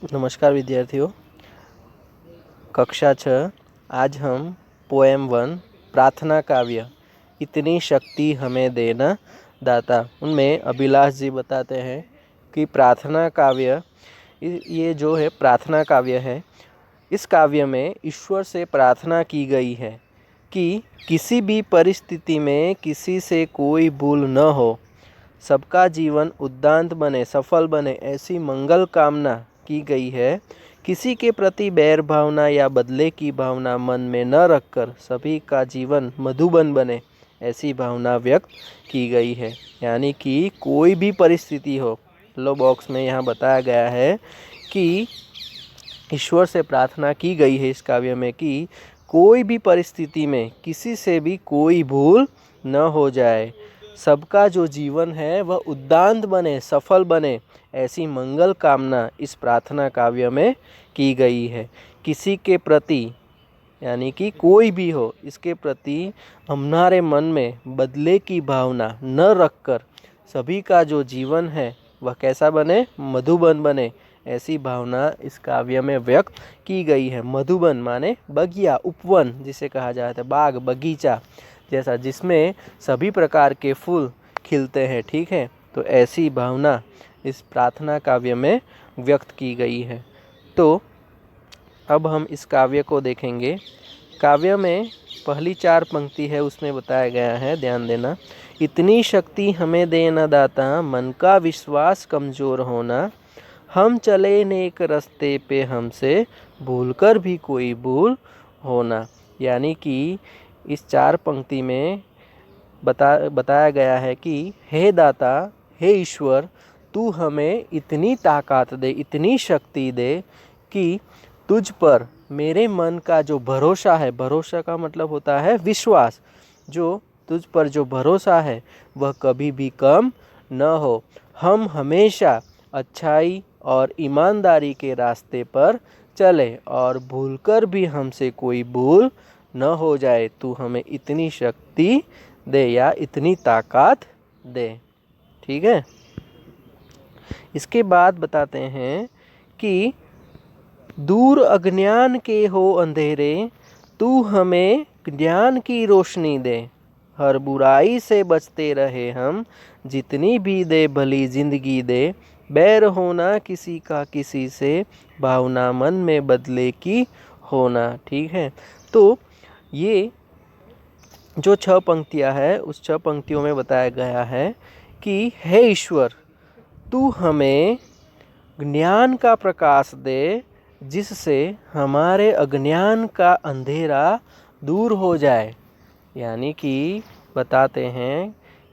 नमस्कार विद्यार्थियों। कक्षा 6 आज हम पोएम 1 प्रार्थना काव्य इतनी शक्ति हमें देना दाता उनमें अभिलाष जी बताते हैं कि प्रार्थना काव्य ये जो है प्रार्थना काव्य है। इस काव्य में ईश्वर से प्रार्थना की गई है कि किसी भी परिस्थिति में किसी से कोई भूल न हो, सबका जीवन उद्दांत बने, सफल बने, ऐसी मंगल कामना की गई है। किसी के प्रति बैर भावना या बदले की भावना मन में न रखकर सभी का जीवन मधुबन बने, ऐसी भावना व्यक्त की गई है। यानी कि कोई भी परिस्थिति हो, लो बॉक्स में यहाँ बताया गया है कि ईश्वर से प्रार्थना की गई है इस काव्य में कि कोई भी परिस्थिति में किसी से भी कोई भूल न हो जाए, सबका जो जीवन है वह उद्दांत बने, सफल बने, ऐसी मंगल कामना इस प्रार्थना काव्य में की गई है। किसी के प्रति यानी कि कोई भी हो, इसके प्रति हमारे मन में बदले की भावना न रखकर सभी का जो जीवन है वह कैसा बने, मधुबन बने, ऐसी भावना इस काव्य में व्यक्त की गई है। मधुबन माने बगिया, उपवन जिसे कहा जाता है, बाग बगीचा जैसा जिसमें सभी प्रकार के फूल खिलते हैं। ठीक है, तो ऐसी भावना इस प्रार्थना काव्य में व्यक्त की गई है। तो अब हम इस काव्य को देखेंगे। काव्य में पहली 4 पंक्ति है, उसमें बताया गया है, ध्यान देना। इतनी शक्ति हमें देना दाता, मन का विश्वास कमज़ोर होना, हम चले नेक रास्ते पे हमसे भूलकर भी कोई भूल होना। यानी कि इस 4 पंक्ति में बताया गया है कि हे दाता, हे ईश्वर, तू हमें इतनी ताकत दे, इतनी शक्ति दे कि तुझ पर मेरे मन का जो भरोसा है, भरोसा का मतलब होता है विश्वास, जो तुझ पर जो भरोसा है वह कभी भी कम न हो। हम हमेशा अच्छाई और ईमानदारी के रास्ते पर चले और भूलकर भी हमसे कोई भूल न हो जाए। तू हमें इतनी शक्ति दे या इतनी ताकत दे। ठीक है, इसके बाद बताते हैं कि दूर अज्ञान के हो अंधेरे, तू हमें ज्ञान की रोशनी दे, हर बुराई से बचते रहे हम, जितनी भी दे भली जिंदगी दे, बैर होना किसी का किसी से, भावना मन में बदले की होना। ठीक है, तो ये जो 6 पंक्तियां है उस 6 पंक्तियों में बताया गया है कि हे ईश्वर, तू हमें ज्ञान का प्रकाश दे, जिससे हमारे अज्ञान का अंधेरा दूर हो जाए। यानी कि बताते हैं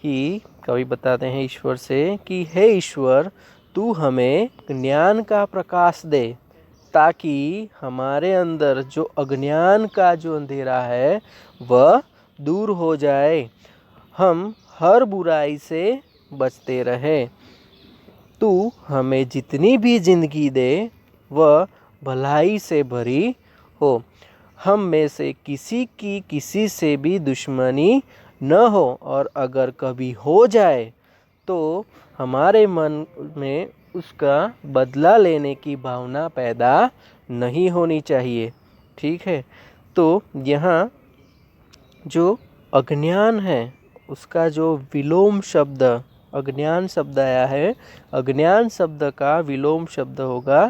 कि कवि बताते हैं ईश्वर से कि हे ईश्वर, तू हमें ज्ञान का प्रकाश दे, ताकि हमारे अंदर जो अज्ञान का जो अंधेरा है वह दूर हो जाए, हम हर बुराई से बचते रहे। तू हमें जितनी भी जिंदगी दे वह भलाई से भरी हो, हम में से किसी की किसी से भी दुश्मनी न हो, और अगर कभी हो जाए तो हमारे मन में उसका बदला लेने की भावना पैदा नहीं होनी चाहिए। ठीक है, तो यहाँ जो अज्ञान है उसका जो विलोम शब्द अज्ञान शब्द आया है, अज्ञान शब्द का विलोम शब्द होगा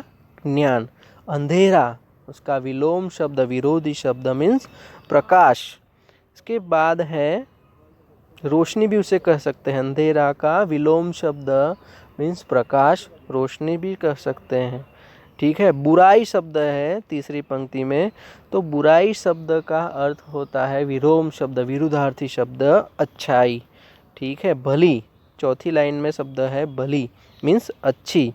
ज्ञान। अंधेरा उसका विलोम शब्द, विरोधी शब्द मीन्स प्रकाश। इसके बाद है रोशनी, भी उसे कह सकते हैं। अंधेरा का विलोम शब्द मीन्स प्रकाश, रोशनी भी कह सकते हैं। ठीक है, बुराई शब्द है तीसरी पंक्ति में, तो बुराई शब्द का अर्थ होता है विलोम शब्द, विरुद्धार्थी शब्द अच्छाई। ठीक है, भली चौथी लाइन में शब्द है भली मीन्स अच्छी।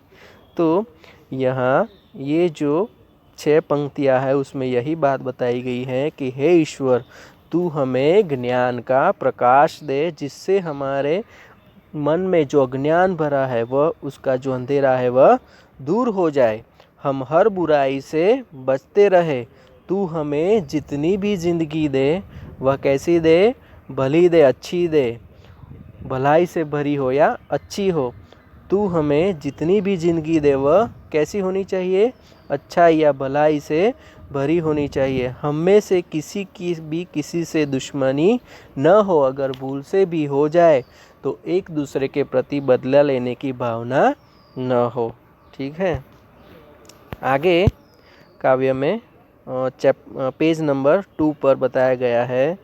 तो यहाँ ये जो 6 पंक्तियाँ है उसमें यही बात बताई गई है कि हे ईश्वर, तू हमें ज्ञान का प्रकाश दे, जिससे हमारे मन में जो अज्ञान भरा है वह उसका जो अंधेरा है वह दूर हो जाए, हम हर बुराई से बचते रहे। तू हमें जितनी भी जिंदगी दे वह कैसी दे, भली दे, अच्छी दे, भलाई से भरी हो या अच्छी हो, तू हमें जितनी भी ज़िंदगी दे वह कैसी होनी चाहिए, अच्छाई या भलाई से भरी होनी चाहिए। हम में से किसी की भी किसी से दुश्मनी न हो, अगर भूल से भी हो जाए तो एक दूसरे के प्रति बदला लेने की भावना न हो। ठीक है। आगे काव्य में पेज नंबर 2 पर बताया गया है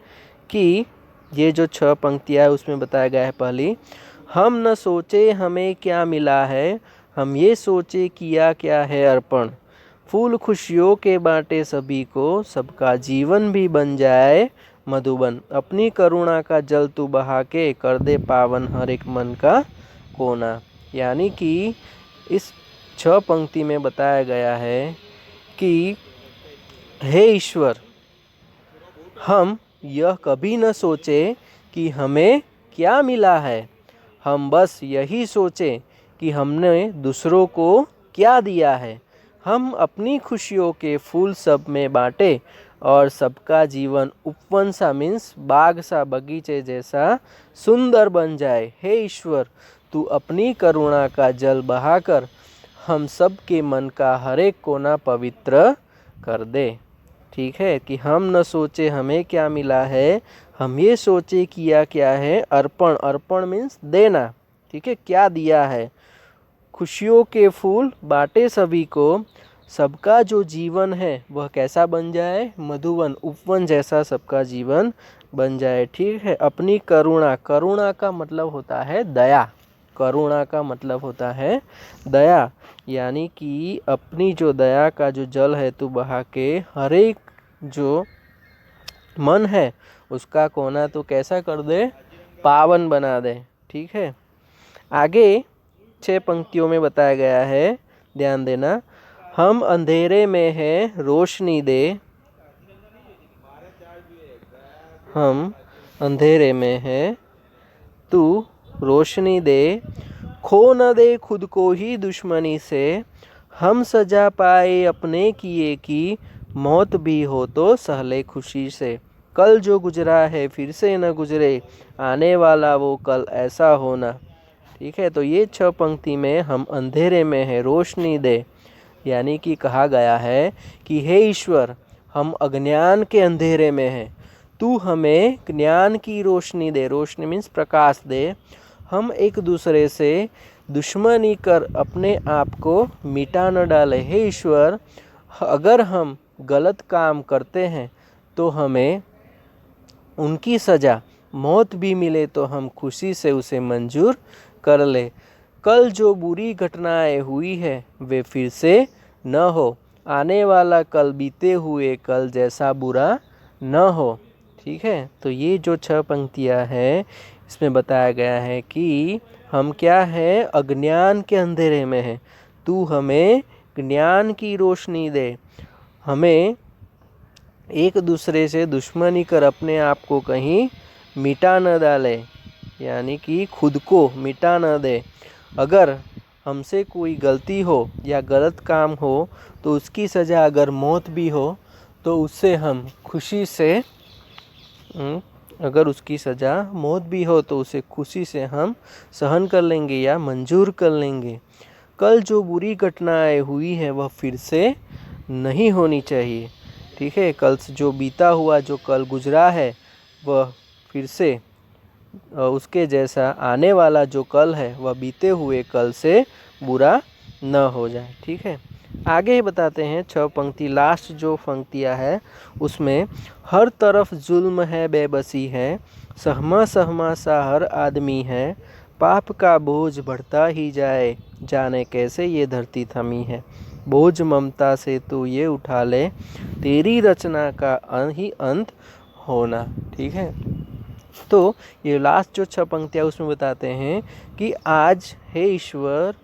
कि ये जो 6 पंक्तियाँ है उसमें बताया गया है पहली, हम न सोचे हमें क्या मिला है, हम ये सोचे किया क्या है अर्पण। फूल खुशियों के बांटे सभी को, सबका जीवन भी बन जाए मधुबन। अपनी करुणा का जल तू बहा के, कर दे पावन हर एक मन का कोना। यानी कि इस 6 पंक्ति में बताया गया है कि हे ईश्वर, हम यह कभी न सोचे कि हमें क्या मिला है, हम बस यही सोचें कि हमने दूसरों को क्या दिया है। हम अपनी खुशियों के फूल सब में बांटे और सबका जीवन उपवन सा मीन्स बाग सा, बगीचे जैसा सुंदर बन जाए। हे ईश्वर, तू अपनी करुणा का जल बहाकर हम सब के मन का हर एक कोना पवित्र कर दे। ठीक है, कि हम न सोचे हमें क्या मिला है, हम ये सोचे किया क्या है अर्पण। अर्पण मीन्स देना। ठीक है, क्या दिया है। खुशियों के फूल बांटे सभी को, सबका जो जीवन है वह कैसा बन जाए, मधुवन, उपवन जैसा सबका जीवन बन जाए। ठीक है। अपनी करुणा, करुणा का मतलब होता है दया, करुणा का मतलब होता है दया। यानी कि अपनी जो दया का जो जल है तू बहा के हर एक जो मन है उसका कोना तो कैसा कर दे, पावन बना दे। ठीक है। आगे 6 पंक्तियों में बताया गया है, ध्यान देना, हम अंधेरे में है रोशनी दे, हम अंधेरे में है तू रोशनी दे, खो न दे खुद को ही दुश्मनी से, हम सजा पाए अपने किए की, मौत भी हो तो सहले खुशी से। कल जो गुजरा है फिर से न गुजरे, आने वाला वो कल ऐसा होना। ठीक है। तो ये 6 पंक्ति में हम अंधेरे में है रोशनी दे, यानी कि कहा गया है कि हे ईश्वर, हम अज्ञान के अंधेरे में हैं, तू हमें ज्ञान की रोशनी दे। रोशनी मीन्स प्रकाश दे। हम एक दूसरे से दुश्मनी कर अपने आप को मिटा न डाले। हे ईश्वर, अगर हम गलत काम करते हैं तो हमें उनकी सज़ा मौत भी मिले तो हम खुशी से उसे मंजूर कर ले। कल जो बुरी घटनाएं हुई है वे फिर से न हो, आने वाला कल बीते हुए कल जैसा बुरा न हो। ठीक है। तो ये जो 6 पंक्तियाँ हैं इसमें बताया गया है कि हम क्या है, अज्ञान के अंधेरे में हैं, तू हमें ज्ञान की रोशनी दे। हमें एक दूसरे से दुश्मनी कर अपने आप को कहीं मिटा न डाले, यानी कि खुद को मिटा न दे। अगर हमसे कोई गलती हो या गलत काम हो तो उसकी सज़ा अगर मौत भी हो तो उससे हम खुशी से, अगर उसकी सज़ा मौत भी हो तो उसे खुशी से हम सहन कर लेंगे या मंजूर कर लेंगे। कल जो बुरी घटनाएं हुई है वह फिर से नहीं होनी चाहिए। ठीक है। कल से जो बीता हुआ जो कल गुजरा है वह फिर से उसके जैसा आने वाला जो कल है वह बीते हुए कल से बुरा न हो जाए। ठीक है। आगे बताते हैं 6 पंक्ति, लास्ट जो पंक्तियाँ है उसमें, हर तरफ जुल्म है बेबसी है, सहमा सहमा सा हर आदमी है, पाप का बोझ बढ़ता ही जाए, जाने कैसे ये धरती थमी है, बोझ ममता से तू ये उठा ले, तेरी रचना का ही अंत होना। ठीक है। तो ये लास्ट जो 6 पंक्तियाँ उसमें बताते हैं कि आज हे ईश्वर,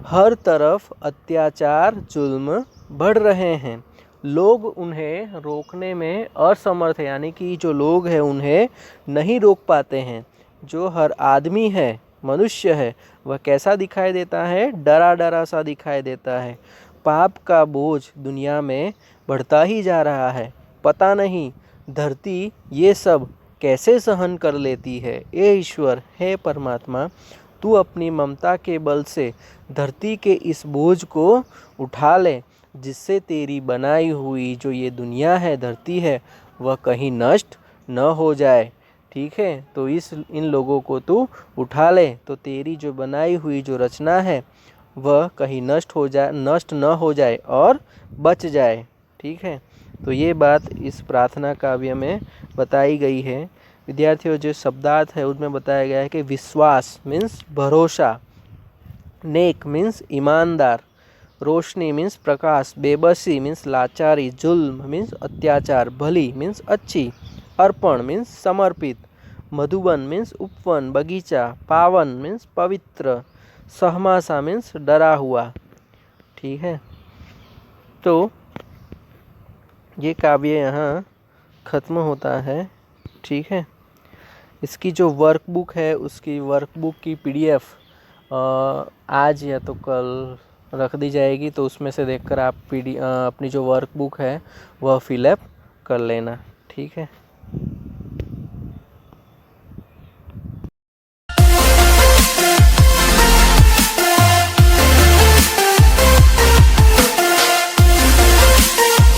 हर तरफ अत्याचार जुल्म बढ़ रहे हैं, लोग उन्हें रोकने में असमर्थ है, यानी कि जो लोग हैं उन्हें नहीं रोक पाते हैं। जो हर आदमी है, मनुष्य है, वह कैसा दिखाई देता है, डरा डरा सा दिखाई देता है। पाप का बोझ दुनिया में बढ़ता ही जा रहा है, पता नहीं धरती ये सब कैसे सहन कर लेती है। हे ईश्वर, हे परमात्मा, तू अपनी ममता के बल से धरती के इस बोझ को उठा ले, जिससे तेरी बनाई हुई जो ये दुनिया है, धरती है, वह कहीं नष्ट न हो जाए। ठीक है, तो इन लोगों को तू उठा ले, तो तेरी जो बनाई हुई जो रचना है वह कहीं नष्ट न हो जाए और बच जाए। ठीक है, तो ये बात इस प्रार्थना काव्य में बताई गई है। विद्यार्थियों, जो शब्दार्थ है उनमें बताया गया है कि विश्वास मीन्स भरोसा, नेक मीन्स ईमानदार, रोशनी मीन्स प्रकाश, बेबसी मीन्स लाचारी, जुल्म मीन्स अत्याचार, भली मीन्स अच्छी, अर्पण मीन्स समर्पित, मधुबन मीन्स उपवन बगीचा, पावन मीन्स पवित्र, सहमासा मीन्स डरा हुआ। ठीक है, तो ये काव्य यहाँ ख़त्म होता है। ठीक है, इसकी जो वर्कबुक है उसकी वर्कबुक की PDF आज या तो कल रख दी जाएगी, तो उसमें से देखकर आप अपनी जो वर्कबुक है वह फिलअप कर लेना। ठीक है।